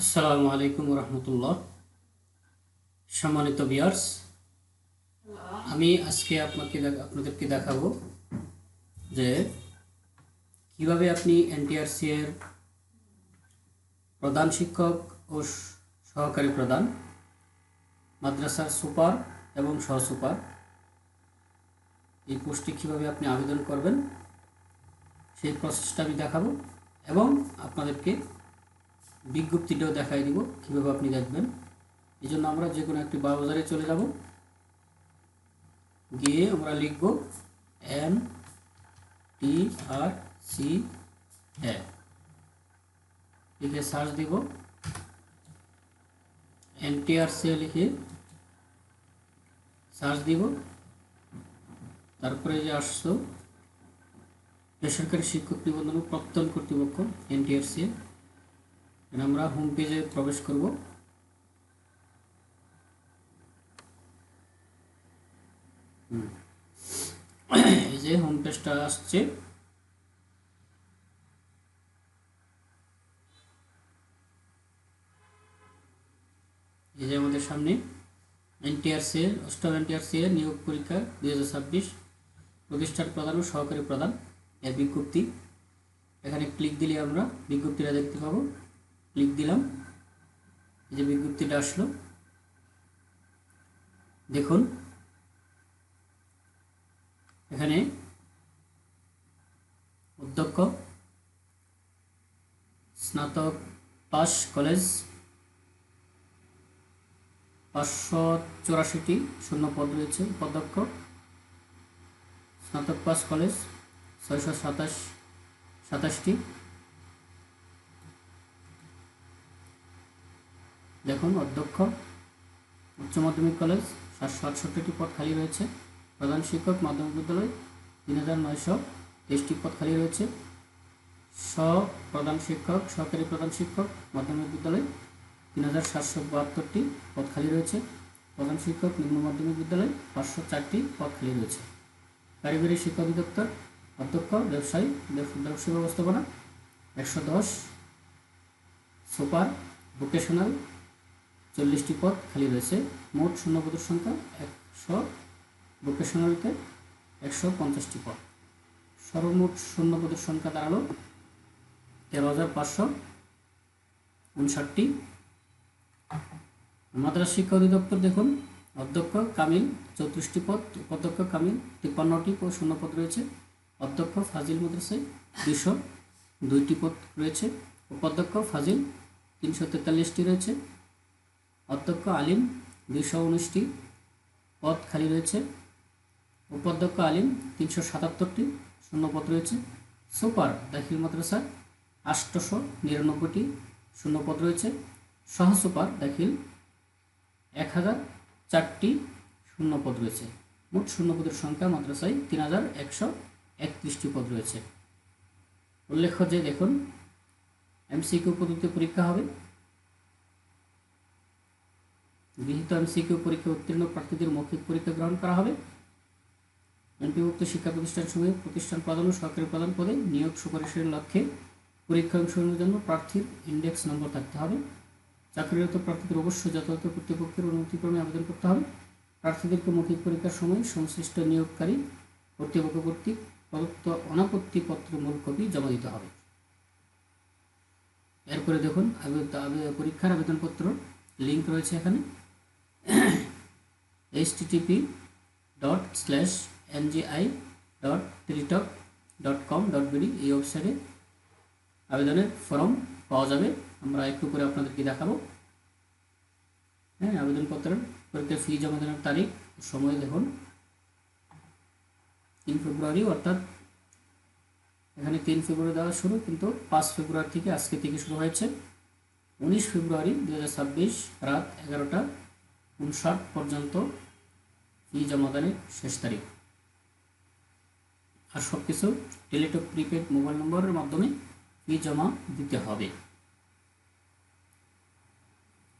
আসসালামু আলাইকুম রহমতুল্লাহ। সম্মানিত ভিউয়ার্স, আমি আজকে আপনাদেরকে দেখাবো যে কিভাবে আপনি এনটিআরসি এর প্রধান শিক্ষক ও সহকারী প্রধান, মাদ্রাসার সুপার এবং সহসুপার এই পোস্টে কীভাবে আপনি আবেদন করবেন সেই প্রসেসটা আমি দেখাবো এবং আপনাদেরকে বিজ্ঞপ্তিটাও দেখাই দিব কীভাবে আপনি দেখবেন। এই জন্য আমরা যে কোনো একটি ব্রাউজারে চলে যাব, গিয়ে আমরা লিখব NTRC লিখে সার্চ দিব। NTRC লিখে সার্চ দিব, তারপরে যে আসছো বেসরকারি শিক্ষক নিবন্ধন ও প্রত্যয়ন কর্তৃপক্ষ NTRC, আমরা হোম পেজে প্রবেশ করব। এই যে হোম পেজটা আসছে, এই যে আমাদের সামনে NTRC এর অষ্টম NTRC এর নিয়োগ পরীক্ষা 2026 প্রতিষ্ঠান প্রধান ও সহকারী প্রধান এর বিজ্ঞপ্তি। এখানে ক্লিক দিলে আমরা বিজ্ঞপ্তিটা দেখতে পাবো। ক্লিক দিলাম, এই যে বিজ্ঞপ্তিটা আসলো, দেখুন এখানে অধ্যক্ষ, স্নাতক পাস কলেজ 584টি শূন্য পদ রয়েছে। উপাধ্যক্ষ স্নাতক পাস কলেজ 627টি। দেখুন অধ্যক্ষ উচ্চ মাধ্যমিক কলেজ 768টি পদ খালি রয়েছে। প্রধান শিক্ষক মাধ্যমিক বিদ্যালয় 3923টি পদ খালি রয়েছে। প্রধান শিক্ষক সহকারী প্রধান শিক্ষক মাধ্যমিক বিদ্যালয় 3772টি পদ খালি রয়েছে। প্রধান শিক্ষক নিম্ন মাধ্যমিক বিদ্যালয় 504টি পদ খালি রয়েছে। কারিগরি শিক্ষা অধিদপ্তর অধ্যক্ষ ব্যবসায়ী ব্যবস্থাপনা 110। সুপার ভোকেশনাল 40টি পদ খালি রয়েছে। মোট শূন্যপদের সংখ্যা 100, ভোকেশনালতে 150টি পদ। সর্বমোট শূন্যপদের সংখ্যা দাঁড়ালো 13,559। মাদ্রাসা শিক্ষা অধিদপ্তর দেখুন, অধ্যক্ষ কামিল 34টি পদ, উপাধ্যক্ষ কামিল 53টি শূন্য পদ রয়েছে। অধ্যক্ষ ফাজিল মাদ্রাসায় 202টি পদ রয়েছে। উপাধ্যক্ষ ফাজিল 343টি রয়েছে। অধ্যক্ষ আলিম 219টি পদ খালি রয়েছে। উপাধ্যক্ষ আলিম 377টি শূন্য পদ রয়েছে। সুপার দাখিল মাদ্রাসা 899টি শূন্য পদ রয়েছে। সহসুপার দাখিল 1004টি শূন্য পদ রয়েছে। মোট শূন্যপদের সংখ্যা মাদ্রাসায় 3131টি পদ রয়েছে। উল্লেখ্য যে দেখুন MCQ পদ্ধতিতে পরীক্ষা হবে। গৃহীত MCQ পরীক্ষা উত্তীর্ণ প্রার্থীদের মৌখিক পরীক্ষা গ্রহণ করা হবে। এমপিভুক্ত শিক্ষা প্রতিষ্ঠানসমূহে প্রতিষ্ঠান প্রধান ও সহকারী প্রধান পদে নিয়োগ সুপারিশের লক্ষ্যে পরীক্ষা অংশগ্রহণের জন্য প্রার্থীর ইন্ডেক্স নম্বর থাকতে হবে। চাকরিরত প্রার্থীদের অবশ্যই যথাযথ কর্তৃপক্ষের অনুমতিক্রমে আবেদন করতে হবে। প্রার্থীদেরকে মৌখিক পরীক্ষার সময় সংশ্লিষ্ট নিয়োগকারী কর্তৃপক্ষ কর্তৃক প্রদত্ত অনাপত্তিপত্র মূল কপি জমা দিতে হবে। এরপরে দেখুন পরীক্ষার আবেদনপত্র লিঙ্ক রয়েছে এখানে http://ngi.tritok.com.bd এই ওয়েবসাইটে আবেদনের ফর্ম পাওয়া যাবে। আমরা একটু করে আপনাদেরকে দেখাবো। আবেদনপত্রের পরীক্ষার ফি জমা দেওয়ার তারিখ সময় দেখুন 3 ফেব্রুয়ারি, অর্থাৎ এখানে 3 ফেব্রুয়ারি দেওয়া শুরু, কিন্তু 5 ফেব্রুয়ারি থেকে আজকে থেকে শুরু হয়েছে। 19 ফেব্রুয়ারি 2026 রাত 11:59 পর্যন্ত ফি জমাদানের শেষ তারিখ। আর সব কিছু টেলিটক প্রিপেড মোবাইল নম্বরের মাধ্যমে ফি জমা দিতে হবে।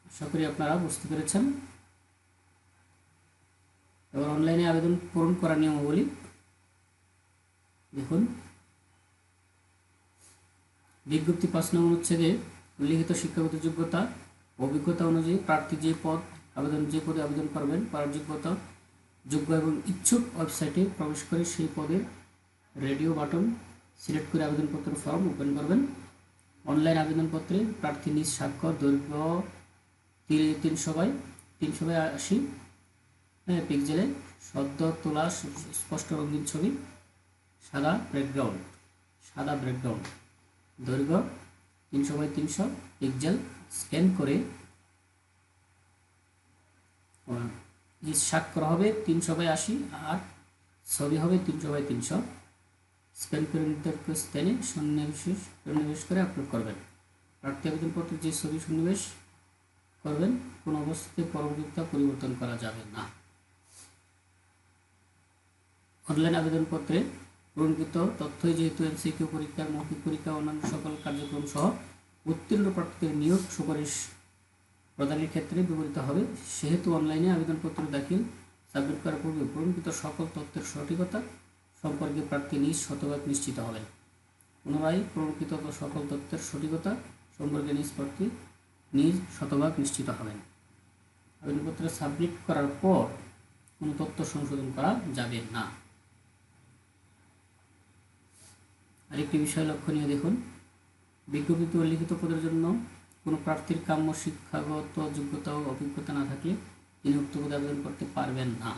আশা করি আপনারা বুঝতে পেরেছেন। এবার অনলাইনে আবেদন পূরণ করার নিয়মাবলী দেখুন। বিজ্ঞপ্তি 5 নং অনুচ্ছেদে উল্লিখিত শিক্ষাগত যোগ্যতা অভিজ্ঞতা অনুযায়ী প্রার্থী যে পদে আবেদন করবেন তার যোগ্য এবং ইচ্ছুক ওয়েবসাইটে প্রবেশ করে সেই পদের রেডিও বাটন সিলেক্ট করে আবেদনপত্র ফর্ম ওপেন করবেন। অনলাইন আবেদনপত্রে প্রার্থী নিজ স্বাক্ষর, দৈর্ঘ্য 380 পিক্সেলে সদ্য তোলা স্পষ্ট রঙিন ছবি, সাদা ব্যাকগ্রাউন্ড, দৈর্ঘ্য 300x300 পিক্সেল স্ক্যান করে নিজ স্বাক্ষর হবে 380 আর ছবি হবে 300x300, স্ক্যান করে নির্ধারিত স্থানে সন্নিবেশ করে আপলোড করবেন। প্রার্থী আবেদনপত্রে যে ছবি সন্নিবেশ করবেন কোনো অবস্থাতে পরবর্তীতে পরিবর্তন করা যাবে না। অনলাইন আবেদনপত্রে পূরণকৃত তথ্যই যেহেতু এমসিকিউ পরীক্ষার মৌখিক পরীক্ষা অন্যান্য সকল কার্যক্রম সহ উত্তীর্ণ প্রার্থীদের নিয়োগ সুপারিশ প্রদানের ক্ষেত্রে ব্যবহৃত হবে, সেহেতু অনলাইনে আবেদনপত্র সাবমিট করার পূর্বে পূরণকৃত সকল তথ্যের সঠিকতা সম্পর্কে প্রার্থী নিজ শতভাগ নিশ্চিত হবেন। পুনরায় পূরণকৃত সকল তথ্যের সঠিকতা সম্পর্কে প্রার্থী নিজ শতভাগ নিশ্চিত হবেন। আবেদনপত্র সাবমিট করার পর কোনো তথ্য সংশোধন করা যাবে না। আরেকটি বিষয় লক্ষণীয় দেখুন, বিজ্ঞপ্তিতে উল্লিখিত পদের জন্য কোনো প্রার্থীর কাম্য শিক্ষাগত যোগ্যতা ও অভিজ্ঞতা না থাকলে তিনি উক্ত পদে আবেদন করতে পারবেন না।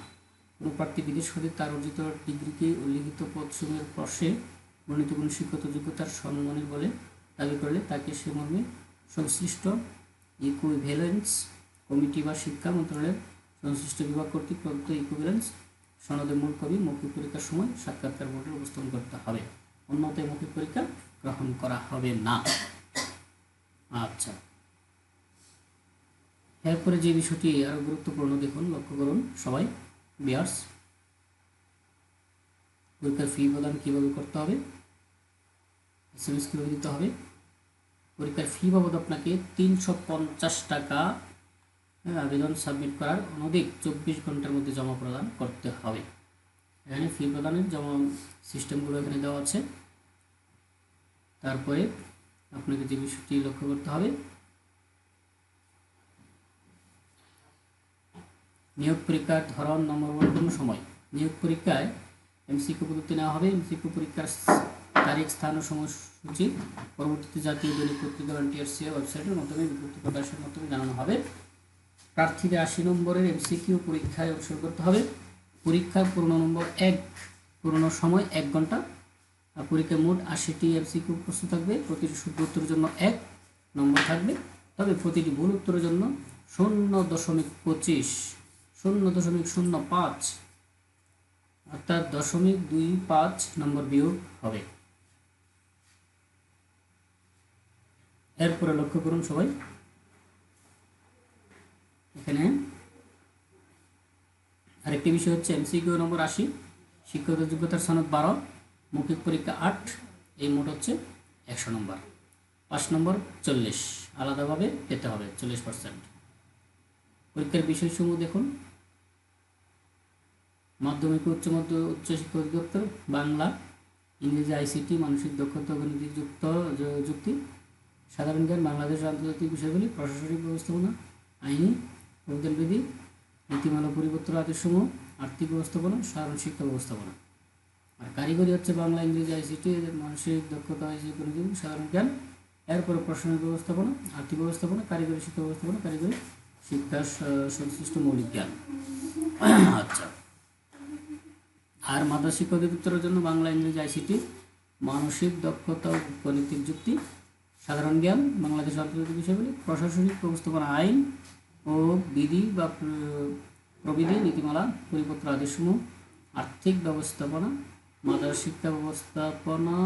কোনো প্রার্থী বিদেশ হতে তার অর্জিত ডিগ্রিকে উল্লিখিত পদসমূহের পাশে বর্ণিত কোনো শিক্ষাগত যোগ্যতার সমমানের বলে দাবি করলে তাকে সে মর্মে সংশ্লিষ্ট ইকুইভ্যালেন্স কমিটি বা শিক্ষা মন্ত্রণালয়ের সংশ্লিষ্ট বিভাগ কর্তৃক প্রদত্ত ইকুইভ্যালেন্স সনদের মূল কপি মৌখিক পরীক্ষার সময় সাক্ষাৎকার বোর্ডে উপস্থাপন করতে হবে, অন্যথায় মৌখিক পরীক্ষা গ্রহণ করা হবে না। আচ্ছা, এরপরে যে বিষয়টি আরো গুরুত্বপূর্ণ দেখুন, লক্ষ্য করুন সবাই ভিউয়ার্স, পরীক্ষার ফি প্রদান কিভাবে করতে হবে, এসএমএস কিভাবে দিতে হবে। পরীক্ষার ফি বাবদ আপনাকে 350 টাকা আবেদন সাবমিট করার অনধিক 24 ঘন্টার মধ্যে জমা প্রদান করতে হবে। এখানে ফি প্রদানের জমা সিস্টেমগুলো এখানে দেওয়া আছে। তারপরে আপনাকে যে বিষয়টি লক্ষ্য করতে হবে, নিয়োগ পরীক্ষার ধরন, নম্বর বন্টন, সময়। নিয়োগ পরীক্ষায় এমসিকিউ পদ্ধতি নেওয়া হবে। এমসিকিউ পরীক্ষার তারিখ, স্থান ও সময়সূচি পরবর্তীতে জাতীয় দৈনিক পত্রিকা টিআরসি ওয়েবসাইটের মাধ্যমে বিজ্ঞপ্তি প্রকাশের মাধ্যমে জানানো হবে। প্রার্থীদের 80 নম্বরের এমসিকিউ পরীক্ষায় অংশগ্রহণ করতে হবে। পরীক্ষার পূর্ণ সময় 1 ঘন্টা। পরীক্ষায় মোট 80টি এমসিকিউ প্রশ্ন থাকবে, প্রতিটি শুদ্ধ উত্তরের জন্য 1 নম্বর থাকবে, তবে প্রতিটি ভুল উত্তরের জন্য 0.05 অর্থাৎ 0.25 নম্বর বিয়োগ হবে। এরপরে লক্ষ্য করুন সবাই, এখানে আরেকটি বিষয় হচ্ছে এমসিকিউ নম্বর 80, শিক্ষাগত যোগ্যতার সনদ 12, মৌখিক পরীক্ষা 8, এই মোট হচ্ছে 100 নম্বর। 5 নম্বর 40 আলাদাভাবে পেতে হবে 40%। পরীক্ষার বিষয়সমূহ দেখুন, মাধ্যমিক উচ্চ শিক্ষা অধিদপ্তর বাংলা, ইংরেজি, আইসিটি, মানসিক দক্ষতা, গণিত যুক্তি, সাধারণ জ্ঞান, বাংলাদেশ আন্তর্জাতিক বিষয়গুলি, প্রশাসনিক ব্যবস্থাপনা, আইনি, প্রবিধানবিধি, নীতিমালা পরিবর্তন আদেশসমূহ, আর্থিক ব্যবস্থাপনা, সাধারণ শিক্ষা ব্যবস্থাপনা। আর কারিগরি হচ্ছে বাংলা, ইংরেজি, আইসিটি, মানসিক দক্ষতা, আইসিটি, গণিত, সাধারণ জ্ঞান। এরপরে প্রশাসনিক ব্যবস্থাপনা, আর্থিক ব্যবস্থাপনা, কারিগরি শিক্ষা ব্যবস্থাপনা, কারিগরি শিক্ষার সংশ্লিষ্ট মৌলিক জ্ঞান। আচ্ছা, আর মাদ্রাসা শিক্ষা অধিদপ্তরের জন্য বাংলা, ইংরেজি, আইসিটি, মানসিক দক্ষতা ও গণিতিক যুক্তি, সাধারণ জ্ঞান, বাংলাদেশ আন্তর্জাতিক বিষয়গুলি, প্রশাসনিক ব্যবস্থাপনা, আইন ও বিধি বা প্রবিধি, নীতিমালা পরিপত্র আদেশসমূহ, আর্থিক ব্যবস্থাপনা, মাদ্রাসা শিক্ষা ব্যবস্থাপনা,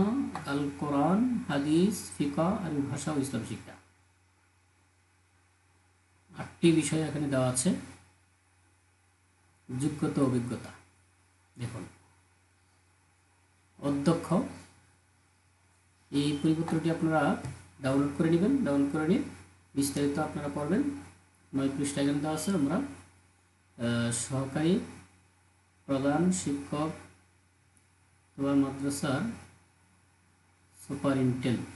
আল কোরআন, হাদিস, ফিকহ, আরবি ভাষা ও ইসলাম শিক্ষা। 8টি বিষয় এখানে দেওয়া আছে। যোগ্যতা, অভিজ্ঞতা দেখুন, অধ্যক্ষ, এই পরিপত্রটি আপনারা ডাউনলোড করে নেবেন। ডাউনলোড করে নিয়ে বিস্তারিত আপনারা পড়বেন। 9 পৃষ্ঠা এখানে দেওয়া আছে। আমরা সহকারী প্রধান শিক্ষক অথবা মাদ্রাসার সুপারিনটেন্ডেন্ট,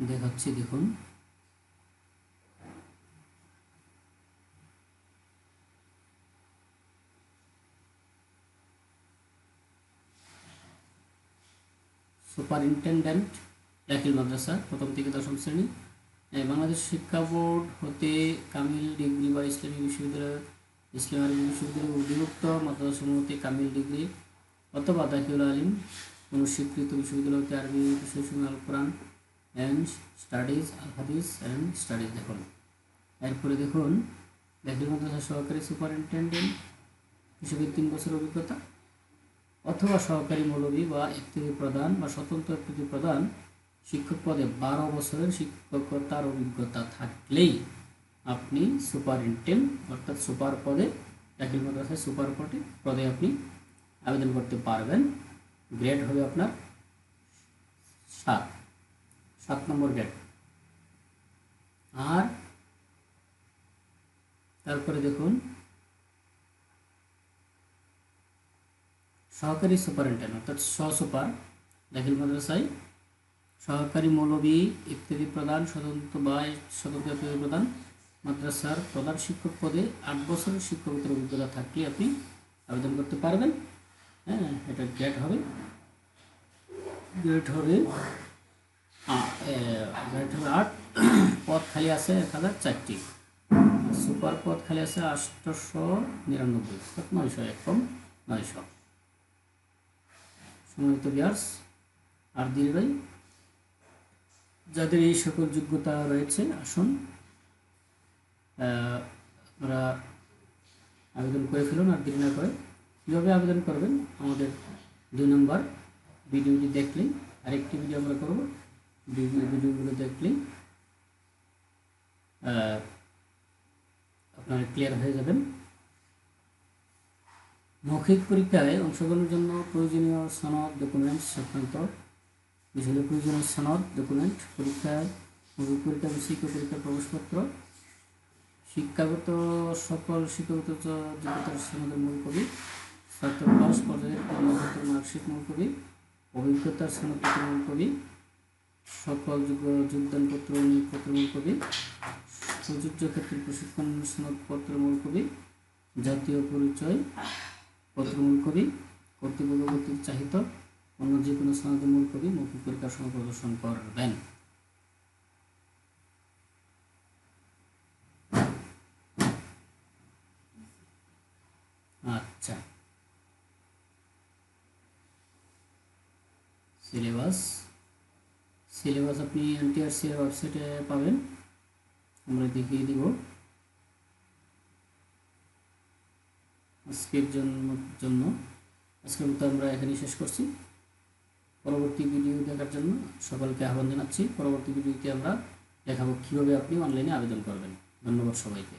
দেখাচ্ছি, দেখুন। সুপারিনটেন্ডেন্ট দাখিল মাদ্রাসা প্রথম থেকে দশম শ্রেণী। বাংলাদেশ শিক্ষা বোর্ড হতে কামিল ডিগ্রি বা ইসলামী বিশ্ববিদ্যালয়, ইসলামী আরবি বিশ্ববিদ্যালয়ের অধিভুক্ত মাদ্রাসাসমূহ হতে কামিল ডিগ্রি অথবা দাখিল আলিম কোনো স্বীকৃত বিশ্ববিদ্যালয় হতে আরবি বিষয়সমূহ আল কোরআন অ্যান্ড স্টাডিজ, আল হাদিস অ্যান্ড স্টাডিজ। দেখুন, এরপরে দেখুন, দাখিল মাদ্রাসা সহকারী সুপারিনটেন্ডেন্ট হিসেবে 3 বছর অভিজ্ঞতা অথবা সহকারী মৌলভী বা ইফতিরি প্রধান বা স্বতন্ত্র ইফতিরি প্রধান শিক্ষক পদে 12 বছরের শিক্ষকতার অভিজ্ঞতা থাকলেই আপনি সুপারিনটেন্ডেন্ট অর্থাৎ সুপার পদে, দাখিল মাদ্রাসায় সুপার পদে আপনি আবেদন করতে পারবেন। গ্রেড হবে আপনার 7 নম্বর গ্রেড। আর তারপরে দেখুন, সহকারী সুপারিনটেন্ডেন্ট অর্থাৎ সুপার দাখিল মাদ্রাসায় সহকারী মৌলভী ইফতিরি প্রধান স্বতন্ত্র ইফতিরি প্রধান মাদ্রাসার প্রধান শিক্ষক পদে 8 বছরের শিক্ষকতার অভিজ্ঞতা থাকলে আপনি আবেদন করতে পারবেন। হ্যাঁ, এটা গ্রেড হবে 8। পদ খালি আছে 1004টি। সুপার পদ খালি আছে 899, 900, কম 900। সম্মানিত ভিউয়ার্স আর দিল ভাই, যাদের এই সকল যোগ্যতা রয়েছে, আসুন আপনারা আবেদন করে ফেলুন আর দেরি না করে। কীভাবে আবেদন করবেন, আমাদের 2 নম্বর ভিডিওটি দেখলেই, আরেকটি ভিডিও আমরা করব, ভিডিওগুলো দেখলেই আপনারা ক্লিয়ার হয়ে যাবেন। মৌখিক পরীক্ষায় অংশগ্রহণের জন্য প্রয়োজনীয় সনদ, ডকুমেন্টস সংক্রান্ত বিষয়ে প্রয়োজনীয় সনদ, ডকুমেন্ট, মৌখিক পরীক্ষা, পরীক্ষার প্রবেশপত্র, শিক্ষাগত সকল শিক্ষাগত যোগ্যতার সনদের মূল কপি, ছাত্র পাস পর্যায়ের কর্মকর্তার মার্কশিট মূল কপি, অভিজ্ঞতার সনদপত্র মূল কপি, সকল যোগদানপত্র নিয়োগপত্র মূল কপি, প্রযোজ্য ক্ষেত্রে প্রশিক্ষণ সনদপত্র মূল কপি, জাতীয় পরিচয় পত্র মূল কপি, কর্তৃপক্ষ কর্তৃক চাহিত অন্য যে কোনো সনদের মূল কপি মৌখিক পরীক্ষার সময় প্রদর্শন করবেন। আচ্ছা, সিলেবাস আপনি এনটিআরসি এর ওয়েবসাইটে পাবেন, আমরা দেখিয়ে দিব। আজকের জন্য আজকের মতো আমরা এখানেই শেষ করছি। পরবর্তী ভিডিও দেখার জন্য সকলকে আহ্বান জানাচ্ছি। পরবর্তী ভিডিওতে আমরা দেখাবো কীভাবে আপনি অনলাইনে আবেদন করবেন। ধন্যবাদ সবাইকে।